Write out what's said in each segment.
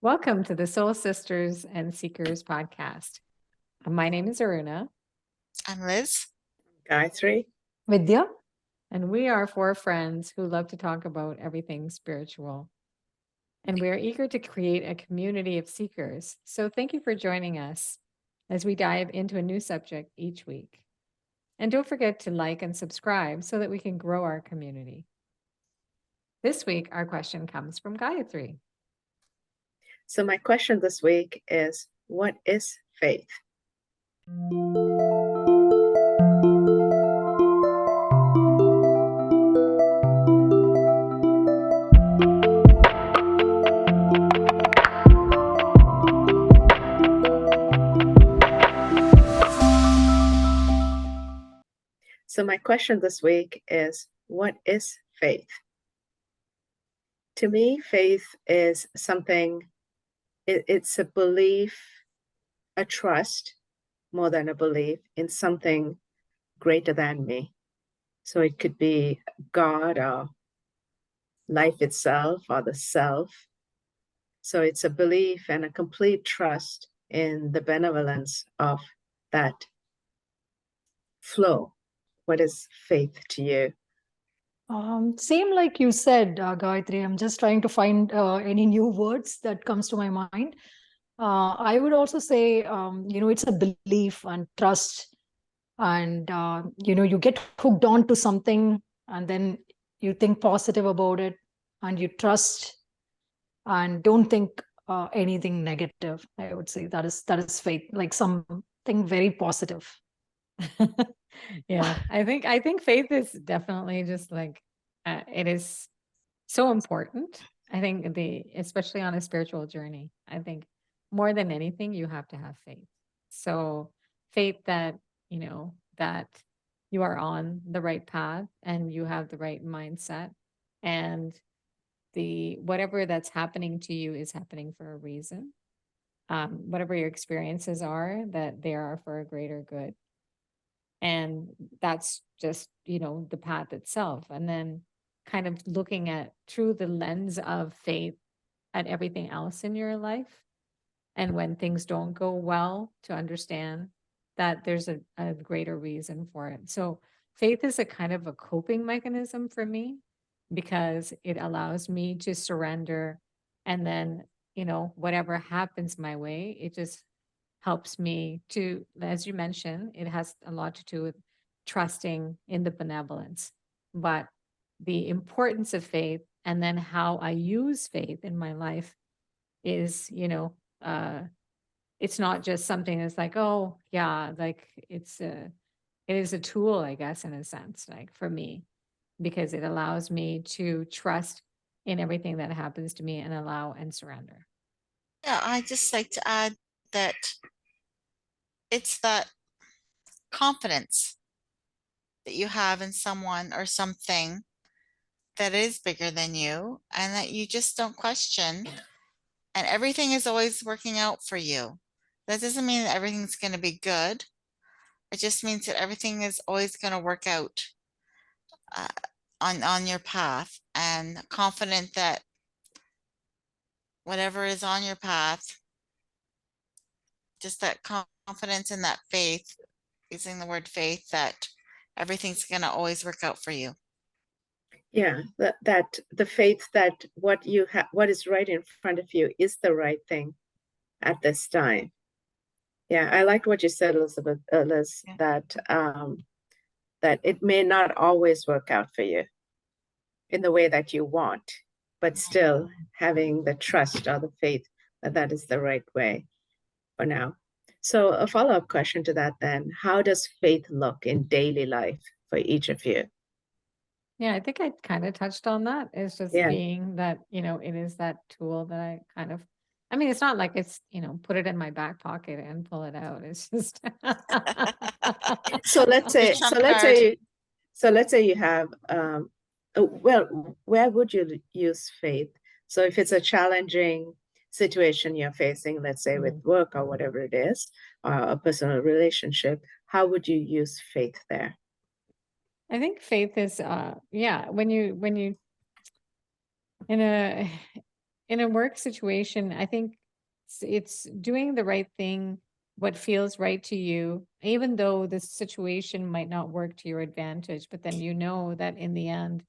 Welcome to the Soul Sisters and Seekers podcast. My name is Aruna. I'm Liz. Gayathri. Vidhya. And we are four friends who love to talk about everything spiritual. And we are eager to create a community of seekers. So thank you for joining us as we dive into a new subject each week. And don't forget to like and subscribe so that we can grow our community. This week, our question comes from Gayathri. So my question this week is, what is faith? So my question this week is, what is faith? To me, faith is something, it's a belief, a trust, more than a belief, in something greater than me. So it could be God or life itself or the self. So it's a belief and a complete trust in the benevolence of that flow. What is faith to you? Same like you said, Gayatri. I'm just trying to find any new words that comes to my mind. I would also say, it's a belief and trust, and you get hooked on to something, and then you think positive about it, and you trust, and don't think anything negative. I would say that is faith, like something very positive. Yeah, I think faith is definitely just like it is so important. I think especially on a spiritual journey, I think more than anything you have to have faith. So faith that that you are on the right path and you have the right mindset, and the whatever that's happening to you is happening for a reason. Whatever your experiences are, that they are for a greater good. And that's just the path itself, and then kind of looking at through the lens of faith at everything else in your life, and when things don't go well, to understand that there's a greater reason for it. So faith is a kind of a coping mechanism for me, because it allows me to surrender, and then whatever happens my way, it just helps me to, as you mentioned, it has a lot to do with trusting in the benevolence. But the importance of faith, and then how I use faith in my life, is, it's not just something that's like, oh, yeah, like it is a tool, I guess, in a sense, like for me, because it allows me to trust in everything that happens to me and allow and surrender. Yeah, I just like to add that it's that confidence that you have in someone or something that is bigger than you, and that you just don't question, and everything is always working out for you. That doesn't mean that everything's going to be good. It just means that everything is always going to work out uh, on your path, and confident that whatever is on your path, just that confidence and that faith, using the word faith, that everything's going to always work out for you. Yeah, that the faith that what is right in front of you is the right thing at this time. Yeah, I liked what you said, Elizabeth, Liz, Yeah. that it may not always work out for you in the way that you want, but still having the trust or the faith that that is the right way for now. So a follow-up question to that then, how does faith look in daily life for each of you? Yeah, I think I kind of touched on that. It's just Yeah. being that, it is that tool that I mean, it's not like it's, put it in my back pocket and pull it out. It's just So let's say, Your trump card. so let's say you have, well, where would you use faith? So if it's a challenging situation you're facing, let's say with work or whatever it is, or a personal relationship, how would you use faith there? I think faith is yeah, when you in a in a work situation, I think it's doing the right thing, what feels right to you, even though the situation might not work to your advantage, but then you know that in the end,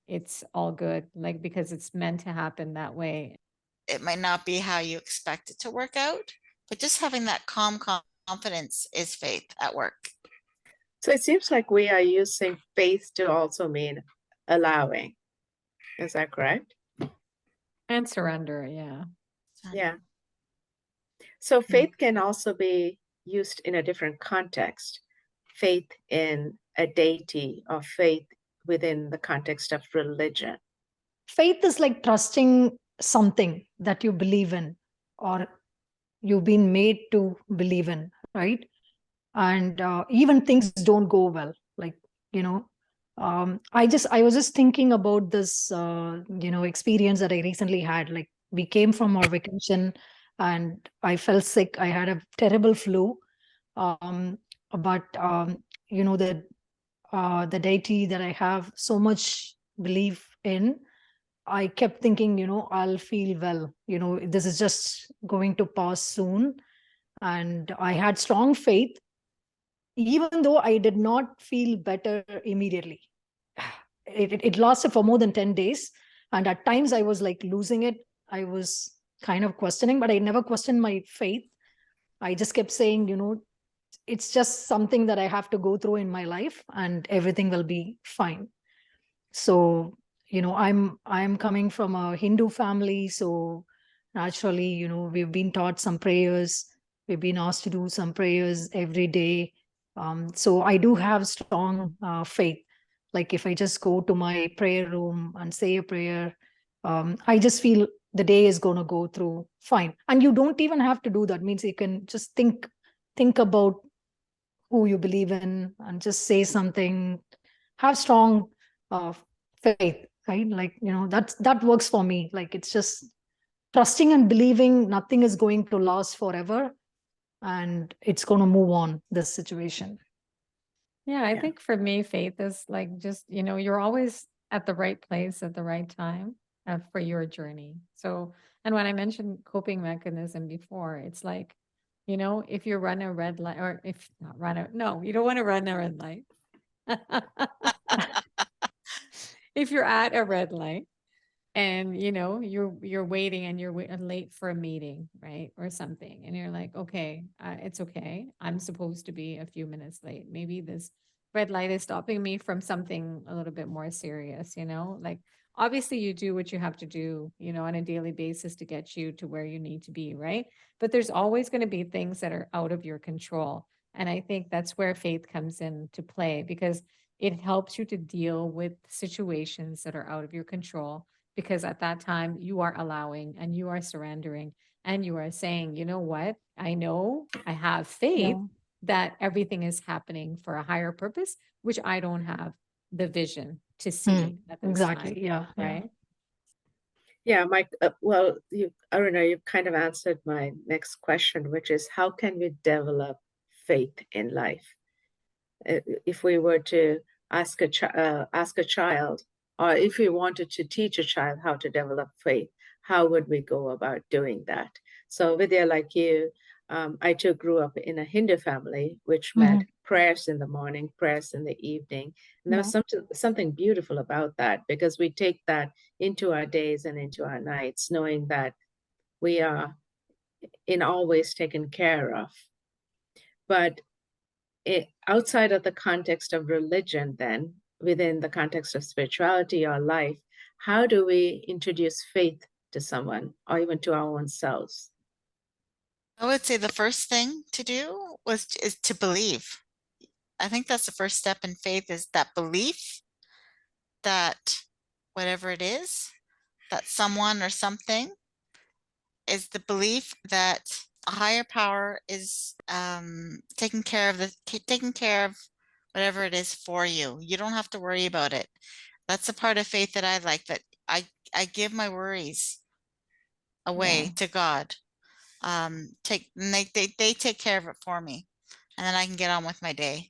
it's all good, like because it's meant to happen that way. It might not be how you expect it to work out, but just having that calm confidence is faith at work. So it seems like we are using faith to also mean allowing. Is that correct? And surrender, yeah. Yeah. So faith can also be used in a different context. Faith in a deity or faith within the context of religion. Faith is like trusting something that you believe in or you've been made to believe in, right? And even things don't go well, like, you know, I was just thinking about this experience that I recently had. Like, we came from our vacation and I fell sick. I had a terrible flu. But you know, the deity that I have so much belief in, I kept thinking, I'll feel well, this is just going to pass soon. And I had strong faith, even though I did not feel better immediately. It lasted for more than 10 days. And at times I was like losing it. I was kind of questioning, but I never questioned my faith. I just kept saying, it's just something that I have to go through in my life and everything will be fine. So, I'm coming from a Hindu family. So naturally, we've been taught some prayers. We've been asked to do some prayers every day. So I do have strong faith. Like if I just go to my prayer room and say a prayer, I just feel the day is going to go through fine. And you don't even have to do that. Means you can just think about who you believe in and just say something. Have strong uh, faith, right? Like, that works for me. Like, it's just trusting and believing nothing is going to last forever and it's going to move on this situation. Yeah, I Yeah. think for me, faith is like just, you're always at the right place at the right time for your journey. So, and when I mentioned coping mechanism before, it's like, if you run a red light, or if not run a, no, you don't want to run a red light. If you're at a red light and you're waiting and you're late for a meeting, right, or something, and you're like, okay, it's okay, I'm supposed to be a few minutes late, maybe this red light is stopping me from something a little bit more serious, like obviously you do what you have to do, on a daily basis to get you to where you need to be, right? But there's always going to be things that are out of your control, and I think that's where faith comes into play, because it helps you to deal with situations that are out of your control, because at that time you are allowing and you are surrendering and you are saying, you know what, I know I have faith Yeah. that everything is happening for a higher purpose, which I don't have the vision to see at this Exactly. time, Yeah. right? Yeah, Mike. Well, Aruna, you've kind of answered my next question, which is how can we develop faith in life? If we were to ask a child, or if we wanted to teach a child how to develop faith, how would we go about doing that? So, Vidya, like you, I too grew up in a Hindu family, which meant prayers in the morning, prayers in the evening. And there was something beautiful about that, because we take that into our days and into our nights, knowing that we are in all ways taken care of. But outside of the context of religion, then within the context of spirituality or life, how do we introduce faith to someone or even to our own selves? I would say the first thing to do is to believe. I think that's the first step in faith, is that belief that whatever it is, that someone or something, is the belief that a higher power is taking care of whatever it is for you. You don't have to worry about it. That's a part of faith that I like, that I give my worries away to God. They take care of it for me, and then I can get on with my day.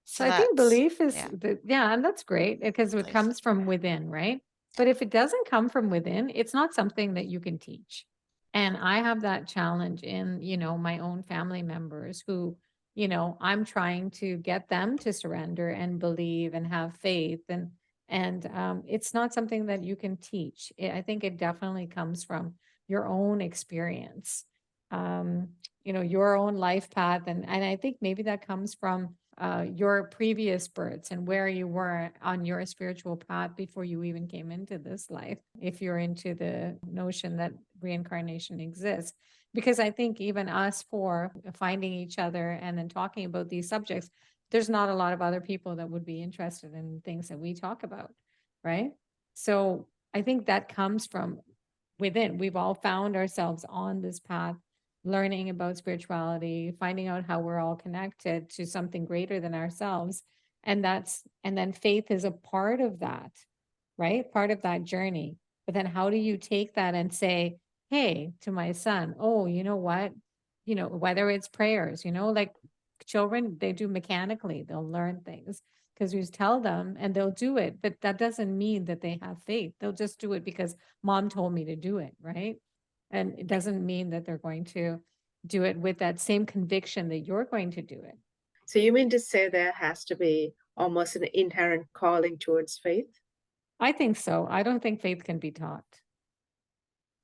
So I think belief is yeah. and that's great because it Belief. comes from within, right? But if it doesn't come from within, it's not something that you can teach. And I have that challenge in, my own family members who, I'm trying to get them to surrender and believe and have faith. And it's not something that you can teach. I think it definitely comes from your own experience, your own life path. And I think maybe that comes from your previous births and where you were on your spiritual path before you even came into this life, if you're into the notion that reincarnation exists. Because I think even us for finding each other and then talking about these subjects, there's not a lot of other people that would be interested in things that we talk about, right? So I think that comes from within. We've all found ourselves on this path, learning about spirituality, finding out how we're all connected to something greater than ourselves. And then faith is a part of that, right? Part of that journey. But then how do you take that and say, hey, to my son, oh, you know what? Whether it's prayers, like children, they do mechanically, they'll learn things because you tell them and they'll do it. But that doesn't mean that they have faith. They'll just do it because mom told me to do it, right? And it doesn't mean that they're going to do it with that same conviction that you're going to do it. So you mean to say there has to be almost an inherent calling towards faith? I think so. I don't think faith can be taught.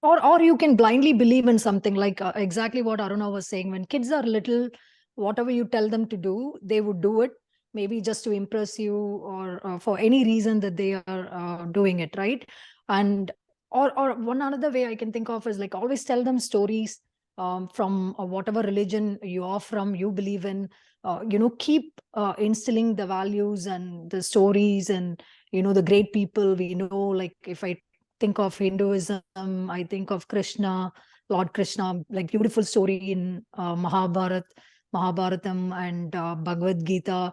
Or you can blindly believe in something like exactly what Aruna was saying. When kids are little, whatever you tell them to do, they would do it, maybe just to impress you or for any reason that they are doing it, right? And or one another way I can think of is like always tell them stories from whatever religion you are from, you believe in. Keep instilling the values and the stories and the great people we know. Like if I think of Hinduism, I think of Krishna, Lord Krishna, like beautiful story in Mahabharatam and Bhagavad Gita.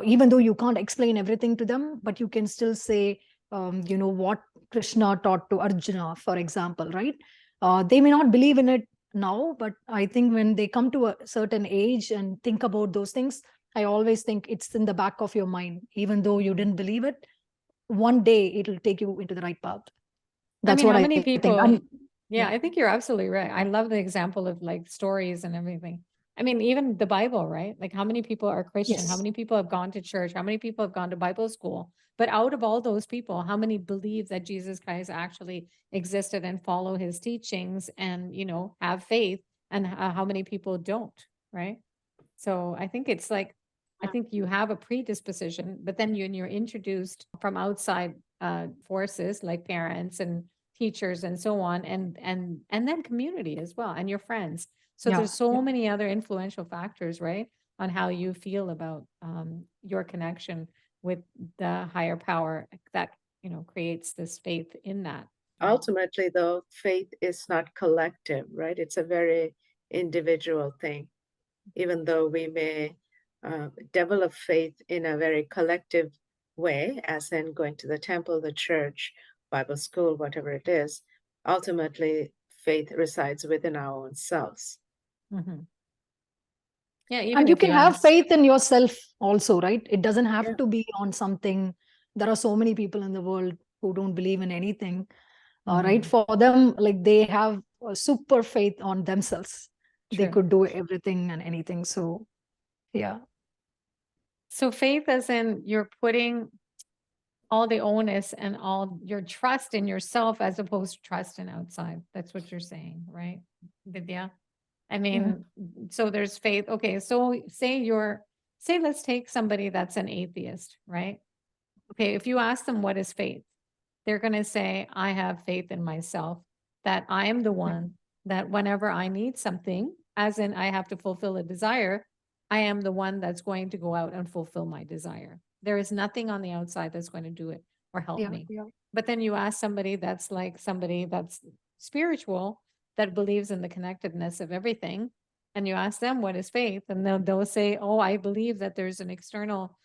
Even though you can't explain everything to them, but you can still say, what Krishna taught to Arjuna, for example, right? They may not believe in it now, but I think when they come to a certain age and think about those things, I always think it's in the back of your mind. Even though you didn't believe it, one day it'll take you into the right path. That's what how I many think. people? Yeah, I think you're absolutely right. I love the example of like stories and everything. Even the Bible, right? Like how many people are Christian? How Yes. many people have gone to church? How many people have gone to Bible school? But out of all those people, how many believe that Jesus Christ actually existed and follow his teachings and, have faith? And how many people don't, right? So I think it's like, I think you have a predisposition, but then you're introduced from outside forces like parents and teachers and so on, and then community as well, and your friends. So Yeah, there's so yeah. many other influential factors, right, on how you feel about your connection with the higher power that creates this faith in that. Ultimately, though, faith is not collective, right? It's a very individual thing. Even though we may develop faith in a very collective way, as in going to the temple, the church, Bible school, whatever it is, ultimately faith resides within our own selves. Mm-hmm. Yeah, even And you if can you have ask, faith in yourself also, right? It doesn't have Yeah. to be on something. There are so many people in the world who don't believe in anything, right? Mhm. For them, like they have a super faith on themselves. They True. could do everything and anything. So, yeah. So faith as in you're putting all the onus and all your trust in yourself as opposed to trust in outside. That's what you're saying, right, Vidya? So there's faith. Okay, so say let's take somebody that's an atheist, right? Okay, if you ask them what is faith, they're going to say, I have faith in myself, that I am the one that whenever I need something, as in I have to fulfill a desire, I am the one that's going to go out and fulfill my desire. There is nothing on the outside that's going to do it or help Yeah, me. yeah. But then you ask somebody that's spiritual, that believes in the connectedness of everything, and you ask them what is faith, and they'll say, oh, I believe that there's an external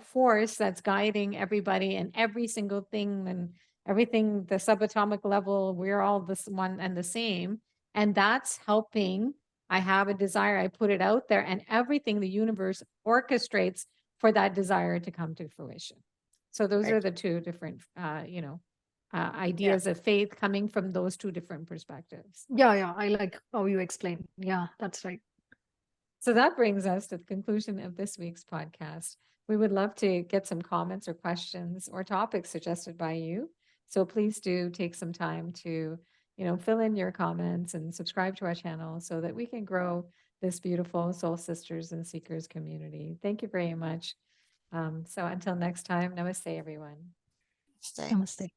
force that's guiding everybody and every single thing and everything, the subatomic level, we're all this one and the same. And that's helping. I have a desire, I put it out there, and everything the universe orchestrates for that desire to come to fruition. So those Right. are the two different, ideas of faith coming from those two different perspectives. Yeah, I like how you explain. Yeah, that's right. So that brings us to the conclusion of this week's podcast. We would love to get some comments or questions or topics suggested by you. So please do take some time to, fill in your comments and subscribe to our channel so that we can grow this beautiful Soul Sisters and Seekers community. Thank you very much. So until next time, namaste, everyone. Stay. Namaste.